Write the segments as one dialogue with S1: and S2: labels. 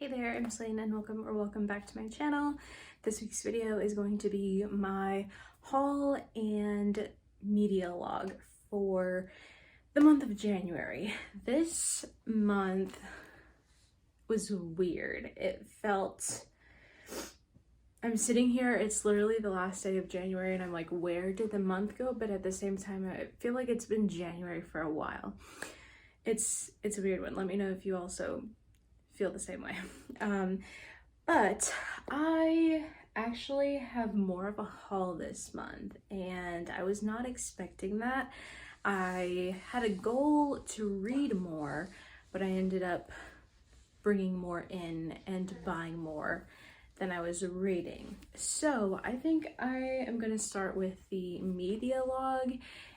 S1: Hey there, I'm Selene and welcome back to my channel. This week's video is going to be my haul and media log for the month of January. This month was weird. I'm sitting here, it's literally the last day of January and I'm like, where did the month go? But at the same time, I feel like it's been January for a while. It's a weird one. Let me know if you also feel the same way. But I actually have more of a haul this month and I was not expecting that. I had a goal to read more, but I ended up bringing more in and buying more than I was reading. So I think I am gonna start with the media log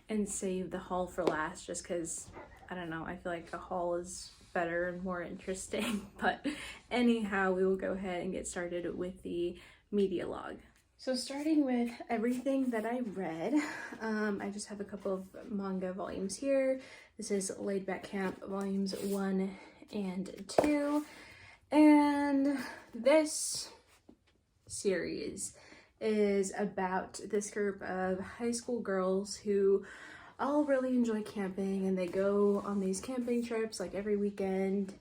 S1: and save the haul for last, just because, I don't know, I feel like the haul is better and more interesting. But anyhow, we will go ahead and get started with the media log. So starting with everything that I read, I just have a couple of manga volumes here. This is Laid Back Camp volumes 1 and 2, and this series is about this group of high school girls who all really enjoy camping, and they go on these camping trips like every weekend,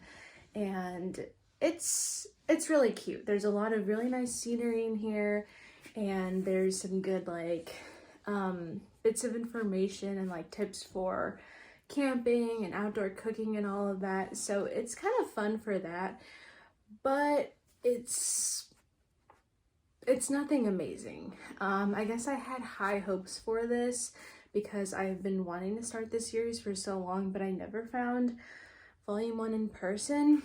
S1: and it's really cute. There's a lot of really nice scenery in here, and there's some good like bits of information and like tips for camping and outdoor cooking and all of that. So it's kind of fun for that, but it's nothing amazing. I guess I had high hopes for this because I've been wanting to start this series for so long, but I never found volume 1 in person.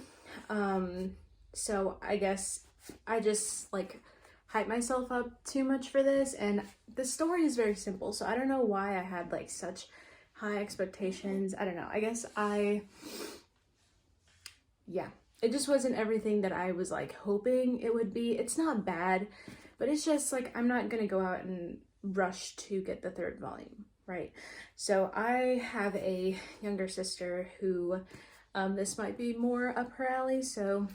S1: So I guess I just like hyped myself up too much for this, and the story is very simple, so I don't know why I had like such high expectations. I don't know, I guess it just wasn't everything that I was like hoping it would be. It's not bad, but it's just like I'm not gonna go out and rush to get the 3rd volume, right? So I have a younger sister who this might be more up her alley, so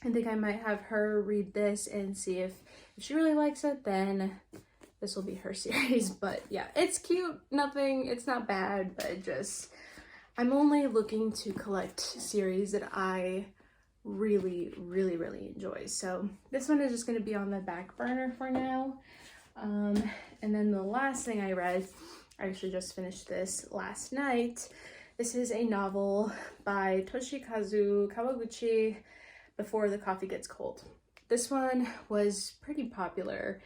S1: I think I might have her read this and see if she really likes it, then this will be her series. But yeah, it's cute, it's not bad, but I'm only looking to collect series that I really enjoy. So this one is just going to be on the back burner for now. And then the last thing I read, I actually just finished this last night. This is a novel by Toshikazu Kawaguchi, Before the Coffee Gets Cold. This one was pretty popular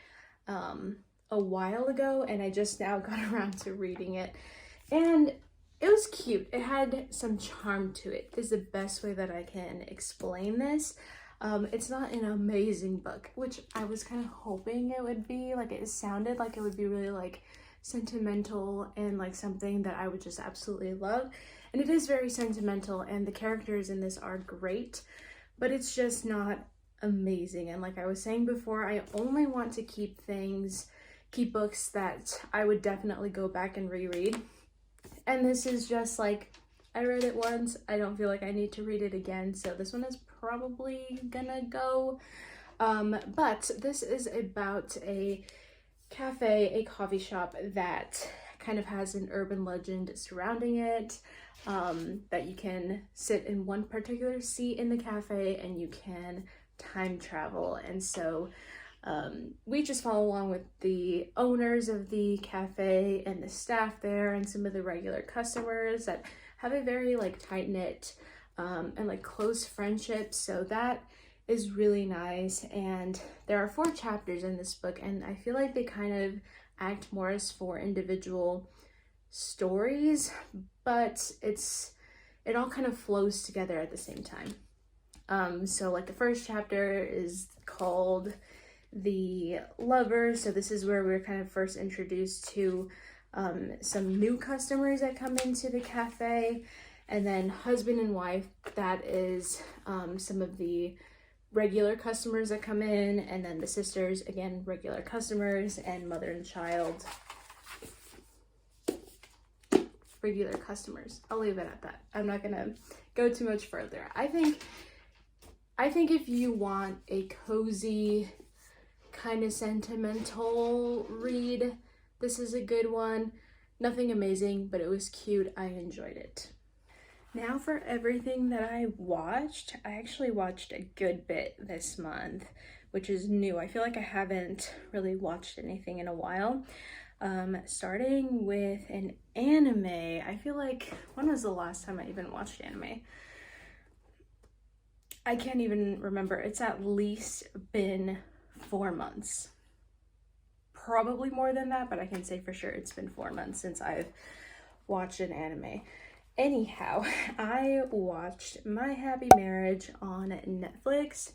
S1: a while ago, and I just now got around to reading it, and it was cute. It had some charm to it. This is the best way that I can explain this. It's not an amazing book, which I was kind of hoping it would be. Like, it sounded like it would be really like sentimental and like something that I would just absolutely love. And it is very sentimental, and the characters in this are great, but it's just not amazing. And like I was saying before, I only want to keep books that I would definitely go back and reread. And this is just like, I read it once, I don't feel like I need to read it again, so this one is probably gonna go. But this is about a cafe, a coffee shop that kind of has an urban legend surrounding it, that you can sit in one particular seat in the cafe and you can time travel. And so we just follow along with the owners of the cafe and the staff there and some of the regular customers that have a very like tight-knit and like close friendship. So that is really nice. And there are 4 chapters in this book, and I feel like they kind of act more as 4 individual stories, but it all kind of flows together at the same time. So like the first chapter is called The Lover. So this is where we're kind of first introduced to some new customers that come into the cafe, and then husband and wife, that is some of the regular customers that come in, and then the sisters, again, regular customers, and mother and child, regular customers. I'll leave it at that. I'm not gonna go too much further. I think I think if you want a cozy, kind of sentimental read, this is a good one. Nothing amazing, but it was cute. I enjoyed it. Now for everything that I watched. I actually watched a good bit this month, which is new. I feel like I haven't really watched anything in a while. Starting with an anime. I feel like, when was the last time I even watched anime? I can't even remember. It's at least been 4 months. Probably more than that, but I can say for sure it's been 4 months since I've watched an anime. Anyhow, I watched My Happy Marriage on Netflix,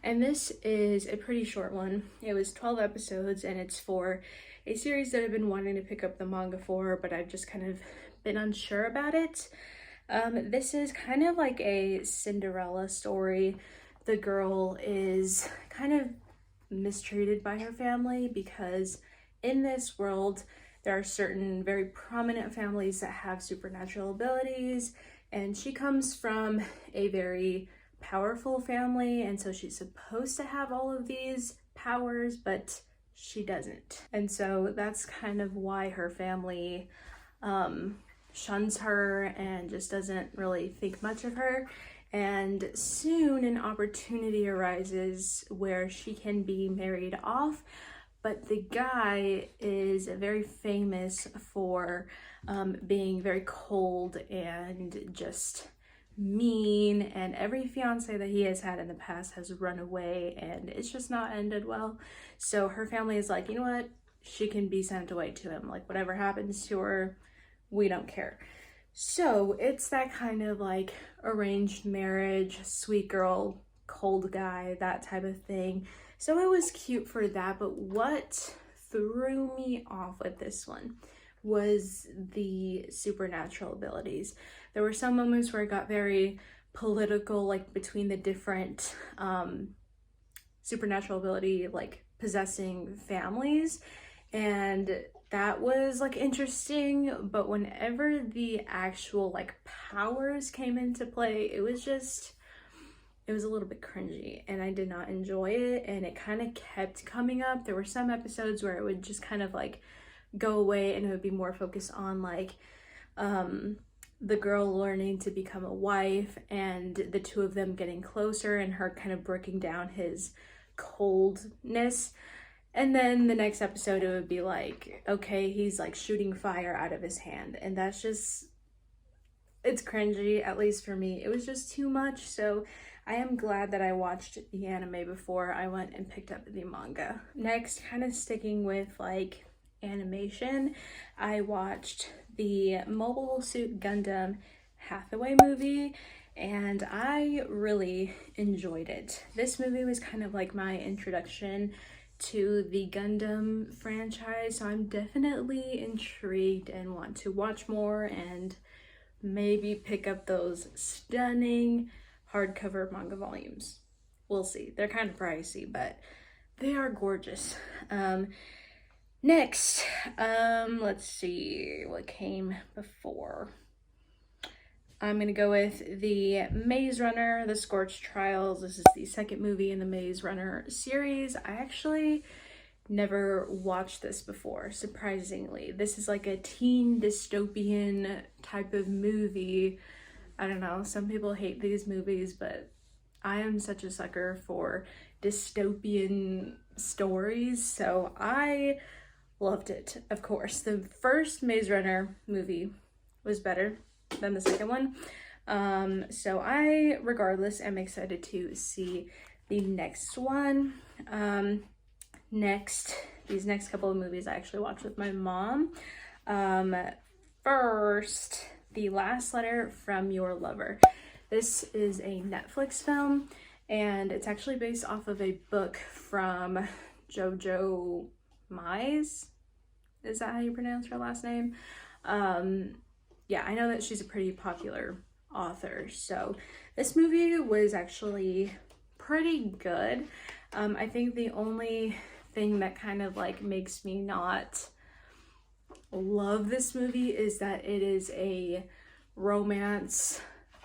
S1: and this is a pretty short one. It was 12 episodes, and it's for a series that I've been wanting to pick up the manga for, but I've just kind of been unsure about it. This is kind of like a Cinderella story. The girl is kind of mistreated by her family because in this world there are certain very prominent families that have supernatural abilities, and she comes from a very powerful family, and so she's supposed to have all of these powers, but she doesn't. And so that's kind of why her family shuns her and just doesn't really think much of her. And soon an opportunity arises where she can be married off, but the guy is very famous for being very cold and just mean, and every fiance that he has had in the past has run away, and it's just not ended well. So her family is like, you know what, she can be sent away to him, like whatever happens to her, we don't care. So it's that kind of like arranged marriage, sweet girl, cold guy, that type of thing. So it was cute for that, but what threw me off with this one was the supernatural abilities. There were some moments where it got very political, like between the different supernatural ability, like possessing families, and that was like interesting, but whenever the actual like powers came into play, it was a little bit cringy, and I did not enjoy it, and it kind of kept coming up. There were some episodes where it would just kind of like go away, and it would be more focused on like the girl learning to become a wife and the two of them getting closer and her kind of breaking down his coldness. And then the next episode, it would be like, okay, he's like shooting fire out of his hand. And that's just, it's cringy, at least for me. It was just too much. So I am glad that I watched the anime before I went and picked up the manga. Next, kind of sticking with like animation, I watched the Mobile Suit Gundam Hathaway movie, and I really enjoyed it. This movie was kind of like my introduction to the Gundam franchise, so I'm definitely intrigued and want to watch more and maybe pick up those stunning hardcover manga volumes. We'll see. They're kind of pricey, but they are gorgeous. Next, let's see what came before. I'm gonna go with the Maze Runner, The Scorched Trials. This is the second movie in the Maze Runner series. I actually never watched this before, surprisingly. This is like a teen dystopian type of movie. I don't know, some people hate these movies, but I am such a sucker for dystopian stories, so I loved it, of course. The first Maze Runner movie was better than the second one. So I, regardless, am excited to see the next one. These next couple of movies I actually watched with my mom. First, The Last Letter from Your Lover. This is a Netflix film, and it's actually based off of a book from JoJo Mize. Is that how you pronounce her last name? Yeah, I know that she's a pretty popular author. So this movie was actually pretty good. I think the only thing that kind of like makes me not love this movie is that it is a romance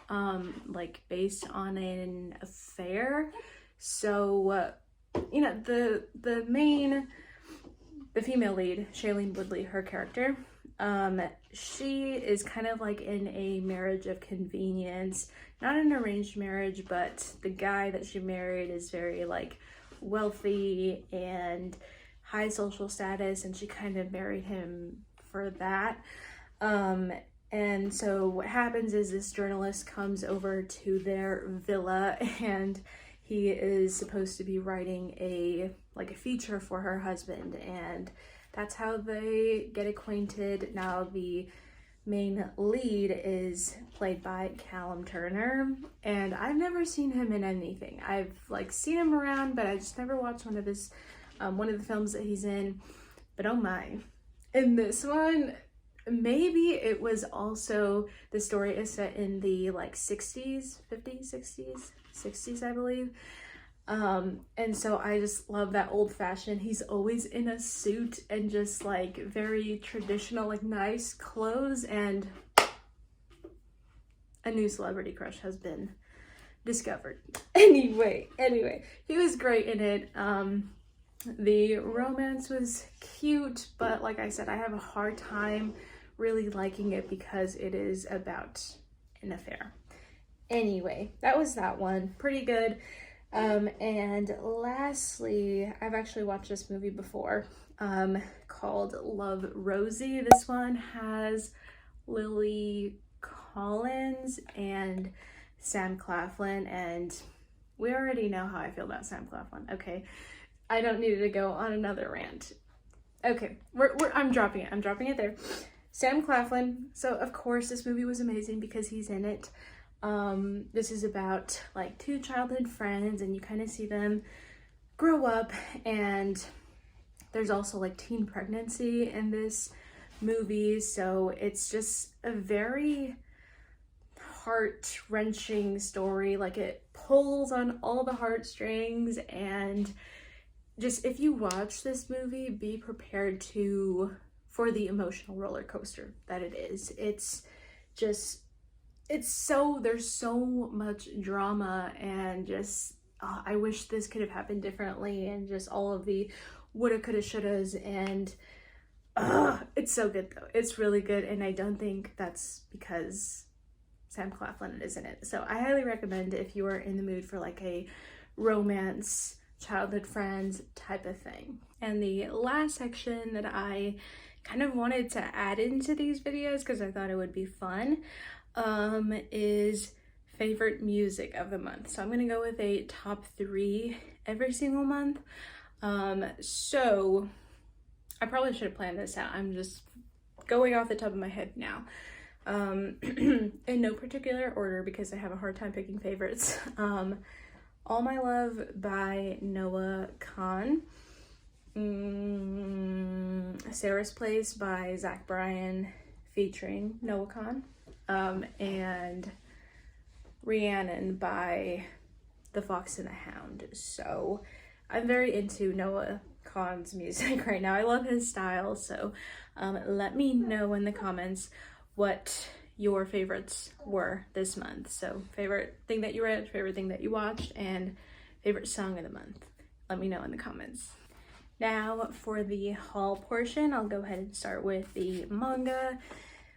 S1: like based on an affair. So you know, the female lead, Shailene Woodley, her character, she is kind of like in a marriage of convenience, not an arranged marriage, but the guy that she married is very like wealthy and high social status, and she kind of married him for that. And so what happens is this journalist comes over to their villa, and he is supposed to be writing a feature for her husband, and that's how they get acquainted. Now the main lead is played by Callum Turner, and I've never seen him in anything. I've like seen him around, but I just never watched one of the films that he's in. But oh my, in this one, maybe it was also, the story is set in the like 60s, 50s, 60s, I believe. And so I just love that old fashioned, he's always in a suit and just like very traditional, like nice clothes, and a new celebrity crush has been discovered. Anyway, he was great in it. The romance was cute, but like I said, I have a hard time really liking it because it is about an affair. Anyway, that was that one. Pretty good. And lastly, I've actually watched this movie before, called Love, Rosie. This one has Lily Collins and Sam Claflin, and we already know how I feel about Sam Claflin. Okay, I don't need to go on another rant. Okay, I'm dropping it there. Sam Claflin. So of course this movie was amazing because he's in it. This is about like two childhood friends, and you kind of see them grow up, and there's also like teen pregnancy in this movie. So it's just a very heart-wrenching story. Like, it pulls on all the heartstrings, and just, if you watch this movie, be prepared for the emotional roller coaster that it is. There's so much drama, and just, I wish this could have happened differently, and just all of the woulda, coulda, shouldas, and it's so good though. It's really good, and I don't think that's because Sam Claflin is in it. So I highly recommend if you are in the mood for like a romance, childhood friends type of thing. And the last section that I kind of wanted to add into these videos because I thought it would be fun, is favorite music of the month. So I'm gonna go with a top 3 every single month. So I probably should have planned this out. I'm just going off the top of my head now. In no particular order because I have a hard time picking favorites. All My Love by Noah Kahan. Sarah's Place by Zach Bryan featuring Noah Kahan. And Rhiannon by The Fox and the Hound. So I'm very into Noah Kahan's music right now. I love his style, so let me know in the comments what your favorites were this month. So favorite thing that you read, favorite thing that you watched, and favorite song of the month. Let me know in the comments. Now for the haul portion, I'll go ahead and start with the manga.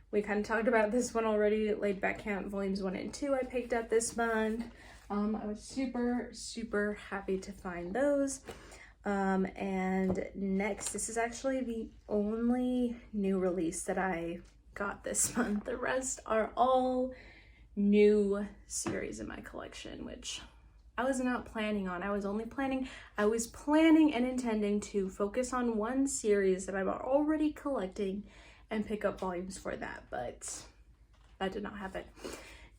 S1: We kind of talked about this one already. Laid Back Camp volumes 1 and 2 I picked up this month. I was super happy to find those. And next, this is actually the only new release that I got this month. The rest are all new series in my collection, which I was not planning on. I was planning and intending to focus on one series that I'm already collecting and pick up volumes for that, but that did not happen.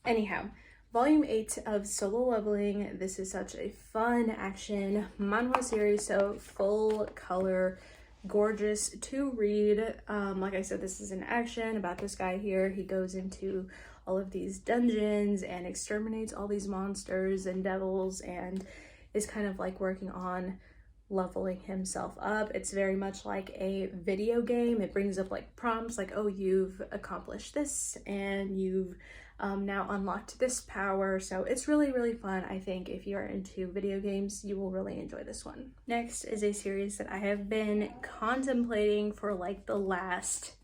S1: Anyhow, volume 8 of Solo Leveling. This is such a fun action manhwa series, so full color, gorgeous to read. Like I said, this is an action about this guy here. He goes into all of these dungeons and exterminates all these monsters and devils, and is kind of like working on leveling himself up. It's very much like a video game. It brings up like prompts like, oh, you've accomplished this and you've now unlocked this power. So it's really, really fun. I think if you're into video games, you will really enjoy this one. Next is a series that I have been contemplating for like the last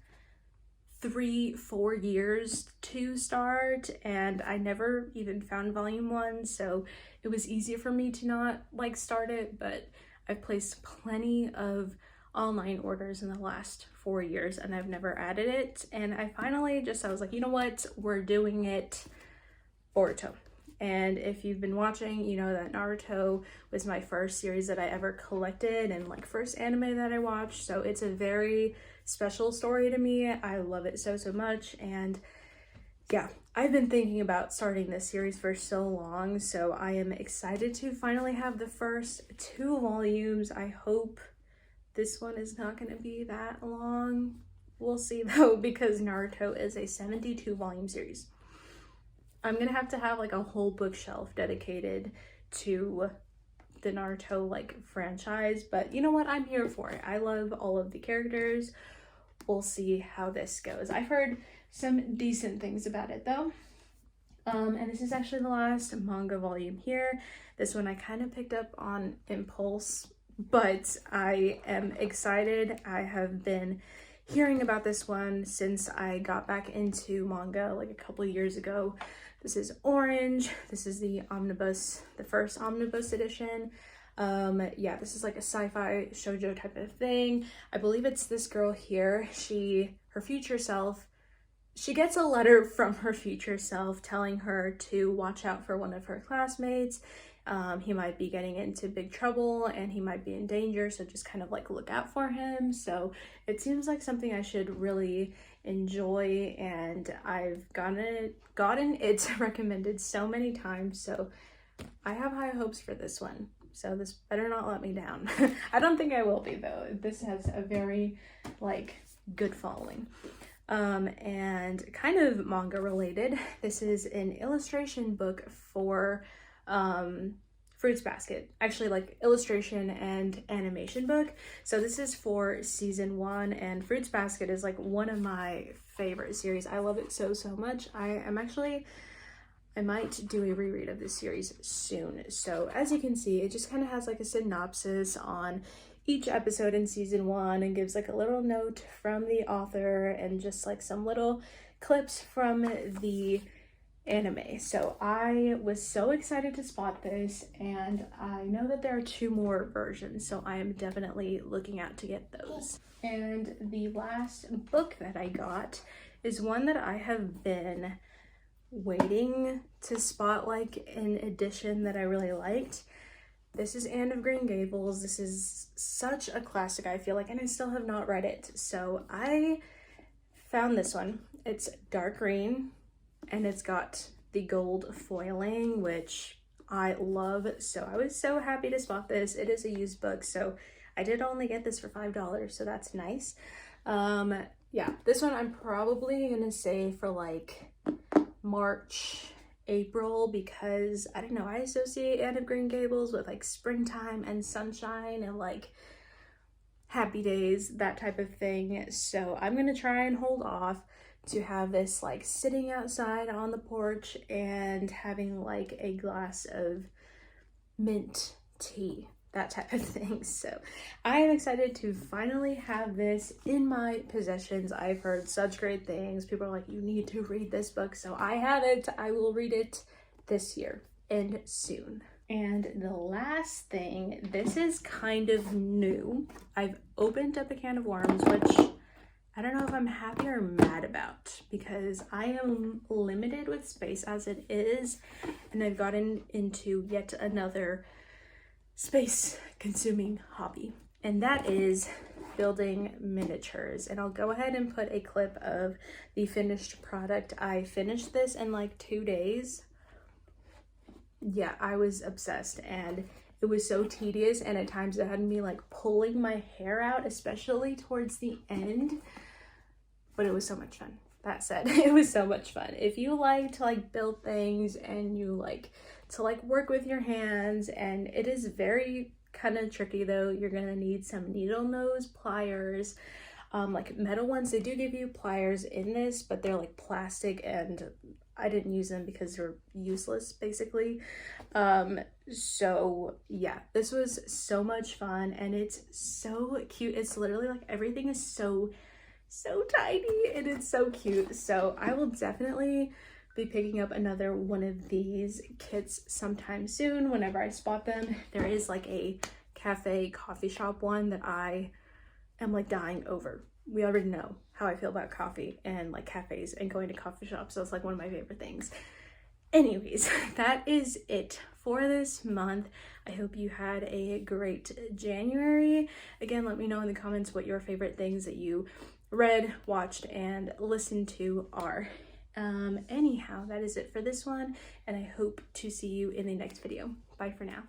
S1: 3-4 years to start, and I never even found volume 1, so it was easier for me to not like start it, but I've placed plenty of online orders in the last 4 years and I've never added it, and I was like, you know what, we're doing it, Boruto. And if you've been watching, you know that Naruto was my first series that I ever collected and like first anime that I watched, so it's a very special story to me. I love it so much, and yeah, I've been thinking about starting this series for so long, so I am excited to finally have the first 2 volumes. I hope this one is not going to be that long. We'll see though, because Naruto is a 72 volume series. I'm gonna have to have like a whole bookshelf dedicated to the Naruto like franchise, but you know what, I'm here for it. I love all of the characters. We'll see how this goes. I've heard some decent things about it though. And this is actually the last manga volume here. This one I kind of picked up on impulse, but I am excited. I have been hearing about this one since I got back into manga like a couple years ago. This is orange. This is the omnibus, the first omnibus edition. Yeah, this is like a sci-fi shoujo type of thing. I believe it's this girl here. Her future self, she gets a letter from her future self telling her to watch out for one of her classmates. He might be getting into big trouble and he might be in danger, so just kind of like look out for him. So it seems like something I should really enjoy, and I've gotten it recommended so many times, so I have high hopes for this one. So this better not let me down. I don't think I will be though. This has a very like good following. And kind of manga related, this is an illustration book for Fruits Basket, actually like illustration and animation book. So this is for season 1, and Fruits Basket is like one of my favorite series. I love it so much. I might do a reread of this series soon. So as you can see, it just kind of has like a synopsis on each episode in season 1 and gives like a little note from the author and just like some little clips from the anime. So I was so excited to spot this, and I know that there are 2 more versions, so I am definitely looking out to get those. And the last book that I got is one that I have been waiting to spot like an edition that I really liked. This is Anne of Green Gables. This is such a classic, I feel like, and I still have not read it. So I found this one. It's dark green and it's got the gold foiling, which I love. So I was so happy to spot this. It is a used book, so I did only get this for $5, so that's nice. Yeah, this one I'm probably gonna say for like March, April, because I don't know, I associate Anne of Green Gables with like springtime and sunshine and like happy days, that type of thing. So I'm gonna try and hold off to have this like sitting outside on the porch and having like a glass of mint tea, that type of thing. So I am excited to finally have this in my possessions. I've heard such great things. People are like, you need to read this book. So I have it. I will read it this year and soon. And the last thing, this is kind of new. I've opened up a can of worms, which I don't know if I'm happy or mad about, because I am limited with space as it is, and I've gotten into yet another space consuming hobby, and that is building miniatures. And I'll go ahead and put a clip of the finished product. I finished this in like 2 days. Yeah, I was obsessed, and it was so tedious, and at times it had me like pulling my hair out, especially towards the end, but it was so much fun. That said, it was so much fun. If you like to like build things and you like to like work with your hands, and it is very kind of tricky though, you're gonna need some needle nose pliers, like metal ones. They do give you pliers in this, but they're like plastic, and I didn't use them because they're useless basically. So yeah, this was so much fun and it's so cute. It's literally like everything is so tiny and it's so cute. So I will definitely be picking up another one of these kits sometime soon whenever I spot them. There is like a cafe coffee shop one that I am like dying over. We already know how I feel about coffee and like cafes and going to coffee shops. So it's like one of my favorite things. Anyways, that is it for this month. I hope you had a great January. Again, let me know in the comments what your favorite things that you read, watched, and listened to are. Anyhow, that is it for this one, and I hope to see you in the next video. Bye for now.